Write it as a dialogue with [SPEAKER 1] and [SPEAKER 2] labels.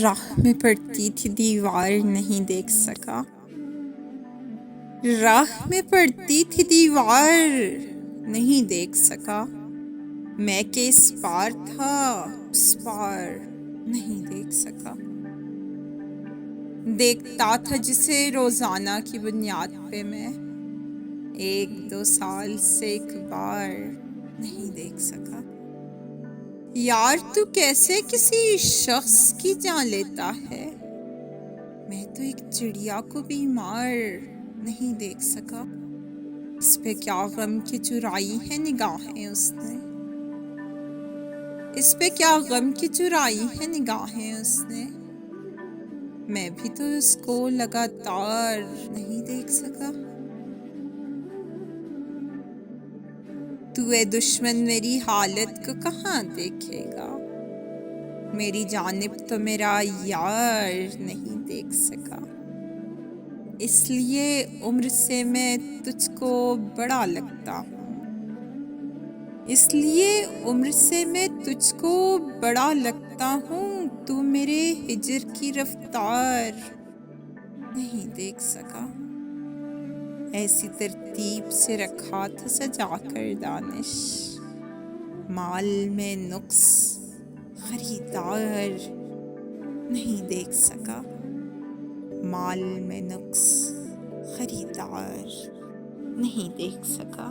[SPEAKER 1] راہ میں پڑتی تھی دیوار نہیں دیکھ سکا، راہ میں پڑتی تھی دیوار نہیں دیکھ سکا، میں کہ اس پار تھا اس پار نہیں دیکھ سکا، دیکھتا تھا جسے روزانہ کی بنیاد پہ میں 1-2 سال سے ایک بار نہیں دیکھ سکا۔ یار تو کیسے کسی شخص کی جان لیتا ہے، میں تو ایک چڑیا کو بھی مار نہیں دیکھ سکا، اس پہ کیا غم کی چرائی ہے نگاہیں اس نے، اس پہ کیا غم کی چرائی ہے نگاہیں اس نے، میں بھی تو اس کو لگاتار نہیں دیکھ سکا۔ تو اے دشمن میری حالت کو کہاں دیکھے گا، میری جانب تو میرا یار نہیں دیکھ سکا، اس لیے عمر سے میں تجھ کو بڑا لگتا ہوں، اس لیے عمر سے میں تجھ کو بڑا لگتا ہوں، تو میرے ہجر کی رفتار نہیں دیکھ سکا۔ ایسی ترتیب سے رکھا تھا سجا کر دانش، مال میں نقص خریدار نہیں دیکھ سکا، مال میں نقص خریدار نہیں دیکھ سکا۔